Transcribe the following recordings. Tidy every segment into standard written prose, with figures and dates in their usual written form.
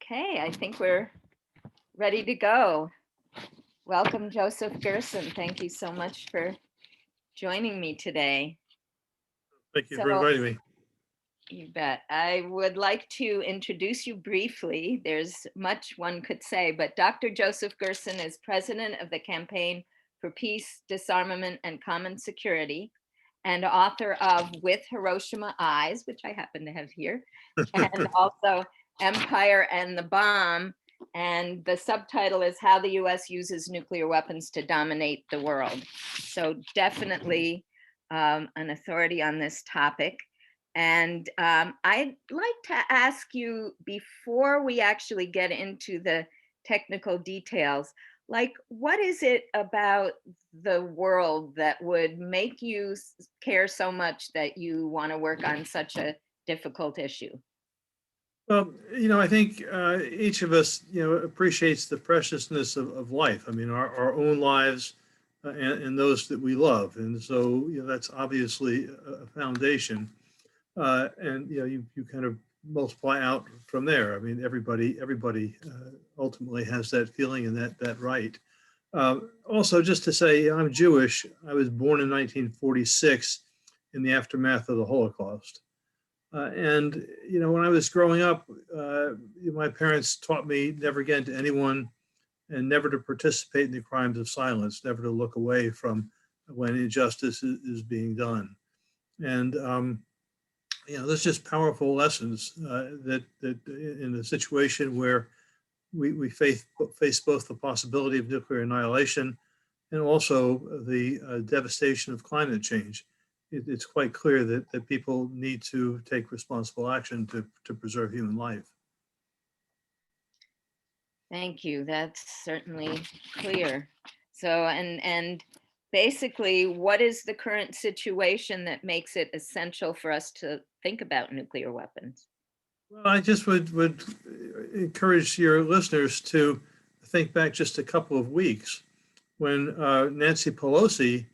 Okay, I think we're ready to go. Welcome, Joseph Gerson. Thank you so much for joining me today. Thank you for So, inviting me. you bet. I would like to introduce you briefly. There's much one could say, but Dr. Joseph Gerson is president of the Campaign for Peace, Disarmament, and Common Security, and author of With Hiroshima Eyes, which I happen to have here, and also Empire and the Bomb. And the subtitle is How the US Uses Nuclear Weapons to Dominate the World. So definitely an authority on this topic. And I'd like to ask you, before we actually get into the technical details, like, what is it about the world that would make you care so much that you want to work on such a difficult issue? Well, I think each of us, appreciates the preciousness of life. I mean, our own lives and those that we love. And so, that's obviously a foundation. And, you kind of multiply out from there. I mean, everybody ultimately has that feeling and that right. Also, just to say, I'm Jewish. I was born in 1946 in the aftermath of the Holocaust. And when I was growing up, my parents taught me never again to anyone and never to participate in the crimes of silence, never to look away from when injustice is being done. And there's just powerful lessons that in a situation where we face both the possibility of nuclear annihilation and also the devastation of climate change. It's quite clear that people need to take responsible action to preserve human life. Thank you. That's certainly clear. So, and basically, what is the current situation that makes it essential for us to think about nuclear weapons? Well, I just would encourage your listeners to think back just a couple of weeks when Nancy Pelosi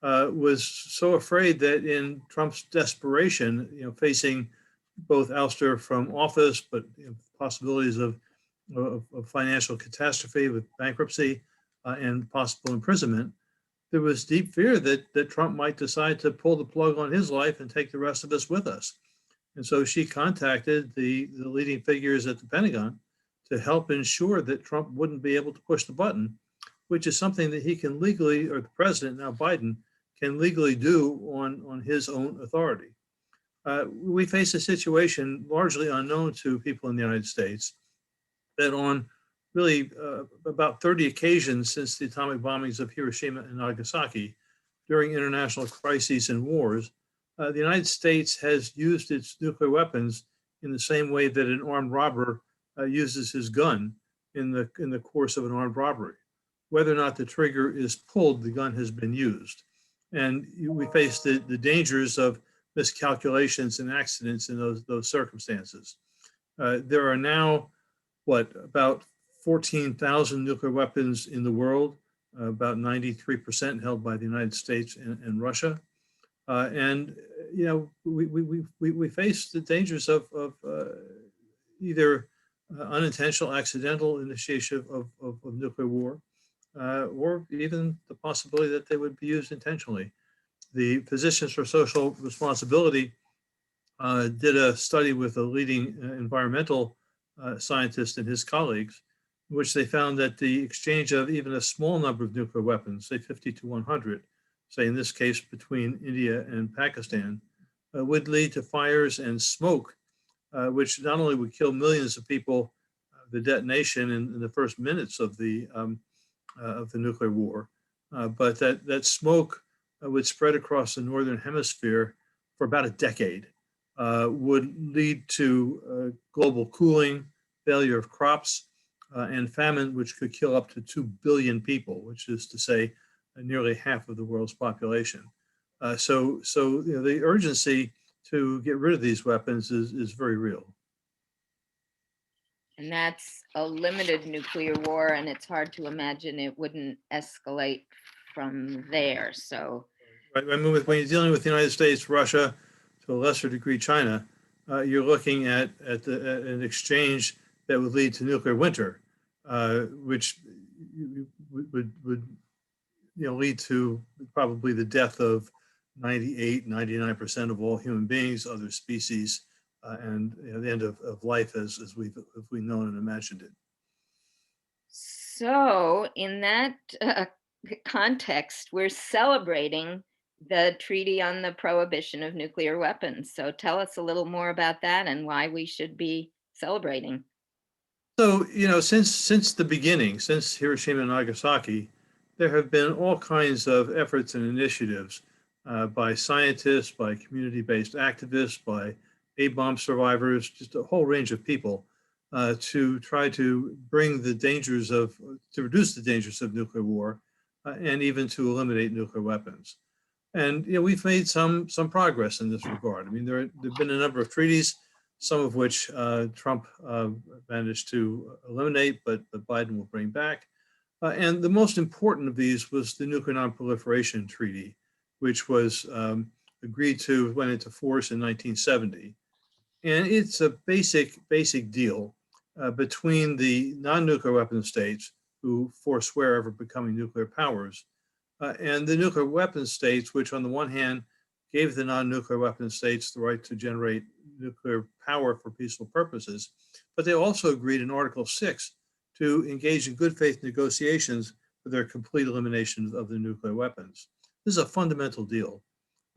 was so afraid that in Trump's desperation, facing both ouster from office, but possibilities of financial catastrophe with bankruptcy and possible imprisonment, there was deep fear that Trump might decide to pull the plug on his life and take the rest of us with us. And so she contacted the leading figures at the Pentagon to help ensure that Trump wouldn't be able to push the button, which is something that he can legally, or the president, now Biden, can legally do on his own authority. We face a situation largely unknown to people in the United States that on really about 30 occasions since the atomic bombings of Hiroshima and Nagasaki, during international crises and wars, the United States has used its nuclear weapons in the same way that an armed robber uses his gun in the course of an armed robbery. Whether or not the trigger is pulled, the gun has been used. And we face the dangers of miscalculations and accidents in those circumstances. There are now, about 14,000 nuclear weapons in the world, about 93% held by the United States and Russia. And we face the dangers of either unintentional, accidental initiation of nuclear war, or even the possibility that they would be used intentionally. The Physicians for Social Responsibility did a study with a leading environmental scientist and his colleagues, in which they found that the exchange of even a small number of nuclear weapons, say 50 to 100, say in this case between India and Pakistan, would lead to fires and smoke, which not only would kill millions of people, the detonation in the first minutes of the nuclear war, but that smoke would spread across the northern hemisphere for about a decade, would lead to global cooling, failure of crops, and famine, which could kill up to 2 billion people, which is to say nearly half of the world's population. So the urgency to get rid of these weapons is very real. And that's a limited nuclear war, and it's hard to imagine it wouldn't escalate from there. So, right. I mean, when you're dealing with the United States, Russia, to a lesser degree, China, you're looking at an exchange that would lead to nuclear winter, which would lead to probably the death of 98, 99% of all human beings, other species, and the end of life as we've known and imagined it. So, in that context, we're celebrating the Treaty on the Prohibition of Nuclear Weapons. So, tell us a little more about that and why we should be celebrating. So, since the beginning, since Hiroshima and Nagasaki, there have been all kinds of efforts and initiatives by scientists, by community-based activists, by A-bomb survivors, just a whole range of people to try to to reduce the dangers of nuclear war and even to eliminate nuclear weapons. And we've made some progress in this regard. I mean, there've been a number of treaties, some of which Trump managed to eliminate, but Biden will bring back. And the most important of these was the Nuclear Non-Proliferation Treaty, which was agreed to, went into force in 1970. And it's a basic deal between the non-nuclear weapon states who forswear ever becoming nuclear powers and the nuclear weapon states, which on the one hand gave the non-nuclear weapon states the right to generate nuclear power for peaceful purposes, but they also agreed in Article 6 to engage in good faith negotiations for their complete elimination of the nuclear weapons. This is a fundamental deal.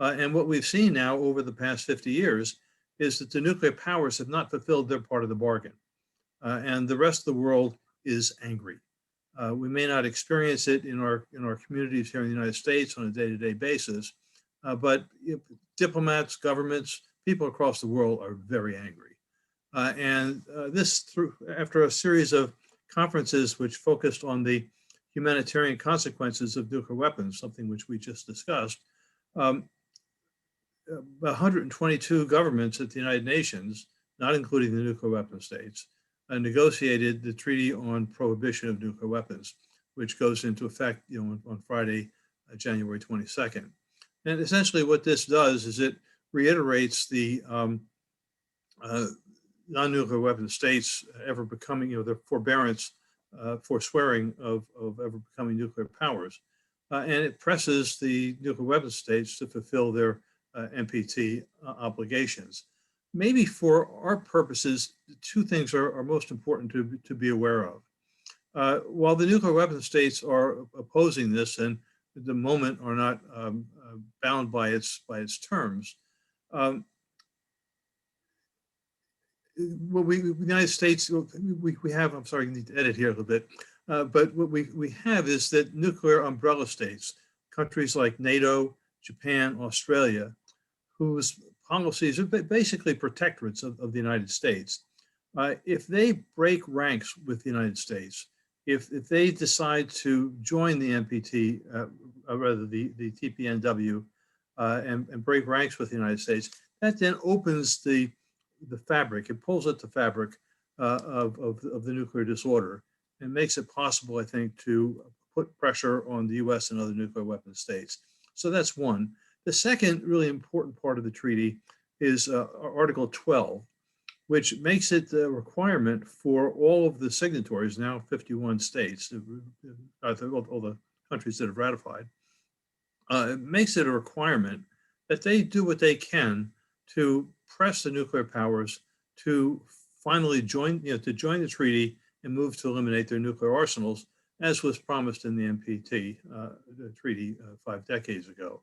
And what we've seen now over the past 50 years is that the nuclear powers have not fulfilled their part of the bargain. And the rest of the world is angry. We may not experience it in our communities here in the United States on a day-to-day basis, but diplomats, governments, people across the world are very angry. And after a series of conferences which focused on the humanitarian consequences of nuclear weapons, something which we just discussed, 122 governments at the United Nations, not including the nuclear weapon states, negotiated the Treaty on Prohibition of Nuclear Weapons, which goes into effect on Friday, January 22nd. And essentially what this does is it reiterates the non-nuclear weapon states ever becoming, their forbearance, forswearing of ever becoming nuclear powers. And it presses the nuclear weapon states to fulfill their NPT obligations. Maybe for our purposes, two things are most important to be aware of. While the nuclear weapon states are opposing this and at the moment are not bound by its terms, what the United States, we have, I'm sorry, I need to edit here a little bit, but what we have is that nuclear umbrella states, countries like NATO, Japan, Australia, whose policies are basically protectorates of the United States. If they break ranks with the United States, if they decide to join the NPT, rather the TPNW, and break ranks with the United States, that then opens the fabric, it pulls at the fabric of the nuclear disorder and makes it possible, I think, to put pressure on the US and other nuclear weapon states. So that's one. The second really important part of the treaty is Article 12, which makes it a requirement for all of the signatories, now 51 states, all the countries that have ratified, it makes it a requirement that they do what they can to press the nuclear powers to finally join the treaty and move to eliminate their nuclear arsenals, as was promised in the NPT the treaty 5 decades ago.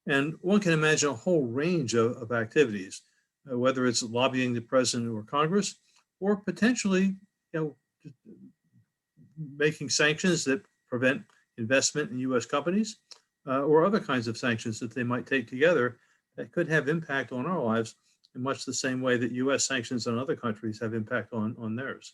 And one can imagine a whole range of activities, whether it's lobbying the president or Congress, or potentially, making sanctions that prevent investment in U.S. companies, or other kinds of sanctions that they might take together that could have impact on our lives in much the same way that U.S. sanctions on other countries have impact on theirs.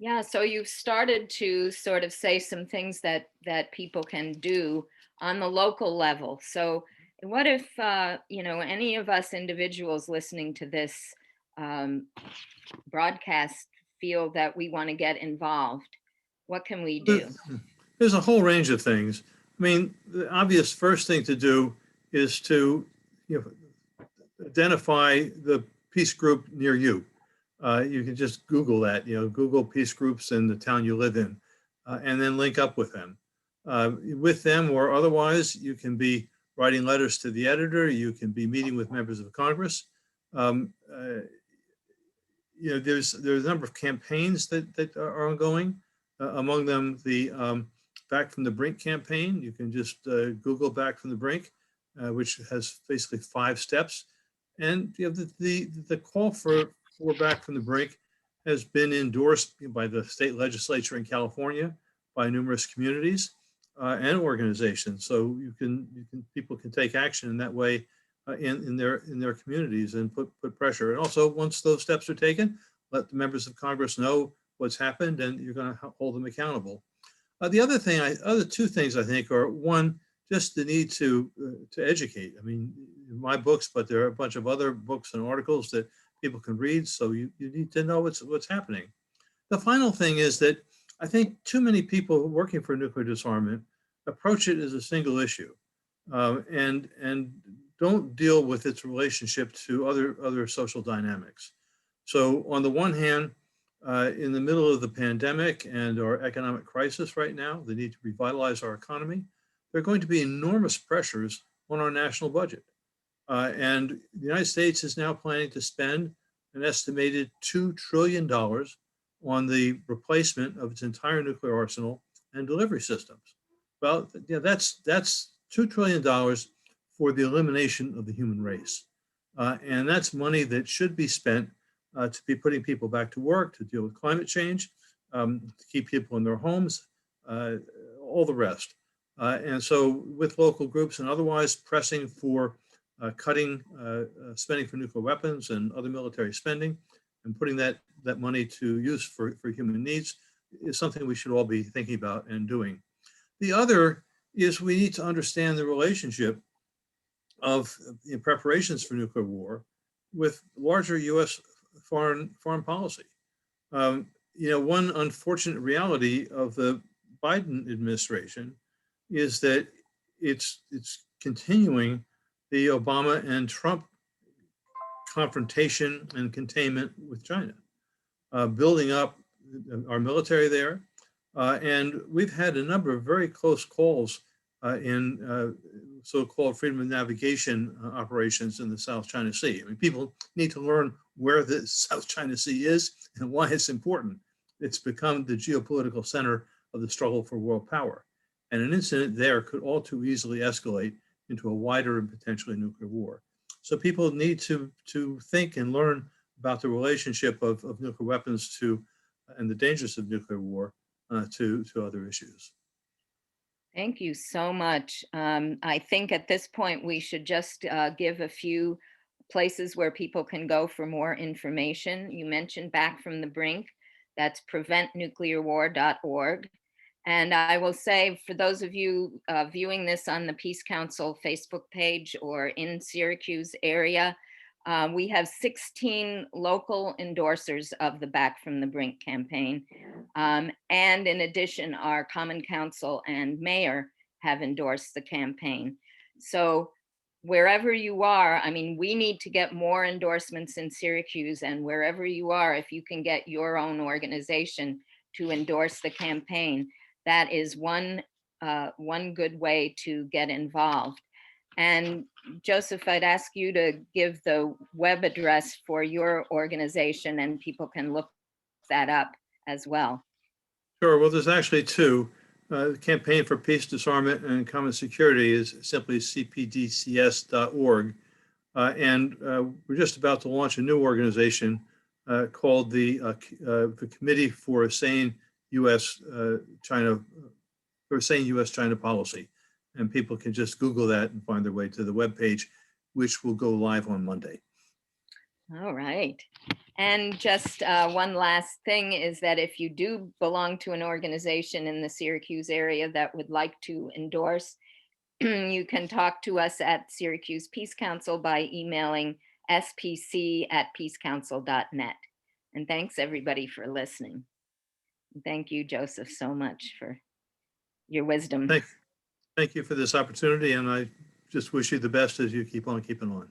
Yeah, so you've started to sort of say some things that people can do on the local level. So what if, any of us individuals listening to this broadcast feel that we want to get involved? What can we do? There's a whole range of things. I mean, the obvious first thing to do is to identify the peace group near you. You can just Google that, Google peace groups in the town you live in, and then link up with them. With them or otherwise, you can be writing letters to the editor, you can be meeting with members of Congress. There's a number of campaigns that are ongoing. Among them, the Back from the Brink campaign. You can just Google Back from the Brink, which has basically 5 steps. And the call for Back from the Brink has been endorsed by the state legislature in California, by numerous communities and organizations. So people can take action in that way in their communities and put pressure. And also, once those steps are taken, let the members of Congress know what's happened, and you're going to hold them accountable. The other 2 things I think are, one, just the need to educate. I mean, my books, but there are a bunch of other books and articles that people can read. So you need to know what's happening. The final thing is that I think too many people working for nuclear disarmament approach it as a single issue, and don't deal with its relationship to other social dynamics. So on the one hand, in the middle of the pandemic and our economic crisis right now, the need to revitalize our economy, there are going to be enormous pressures on our national budget. And the United States is now planning to spend an estimated $2 trillion on the replacement of its entire nuclear arsenal and delivery systems. Well, that's $2 trillion for the elimination of the human race. And that's money that should be spent to be putting people back to work, to deal with climate change, to keep people in their homes, all the rest. And so with local groups and otherwise pressing for cutting spending for nuclear weapons and other military spending and putting that money to use for human needs is something we should all be thinking about and doing. The other is we need to understand the relationship of preparations for nuclear war with larger U.S. foreign policy. One unfortunate reality of the Biden administration is that it's continuing the Obama and Trump confrontation and containment with China, building up our military there. And we've had a number of very close calls in so-called freedom of navigation operations in the South China Sea. I mean, people need to learn where the South China Sea is and why it's important. It's become the geopolitical center of the struggle for world power. And an incident there could all too easily escalate into a wider and potentially nuclear war. So people need to think and learn about the relationship of nuclear weapons to and the dangers of nuclear war to other issues. Thank you so much. I think at this point we should just give a few places where people can go for more information. You mentioned Back from the Brink. That's preventnuclearwar.org. And I will say, for those of you viewing this on the Peace Council Facebook page or in Syracuse area, we have 16 local endorsers of the Back from the Brink campaign. And in addition, our Common Council and Mayor have endorsed the campaign. So wherever you are, I mean, we need to get more endorsements in Syracuse, and wherever you are, if you can get your own organization to endorse the campaign, that is one good way to get involved. And Joseph, I'd ask you to give the web address for your organization, and people can look that up as well. Sure. Well, there's actually 2. The Campaign for Peace, Disarmament, and Common Security is simply cpdcs.org. And we're just about to launch a new organization called the Committee for a Sane U.S.-China Policy. And people can just Google that and find their way to the webpage, which will go live on Monday. All right. And just one last thing is that if you do belong to an organization in the Syracuse area that would like to endorse, you can talk to us at Syracuse Peace Council by emailing spc@peacecouncil.net. And thanks everybody for listening. Thank you, Joseph, so much for your wisdom. Thank you for this opportunity, and I just wish you the best as you keep on keeping on.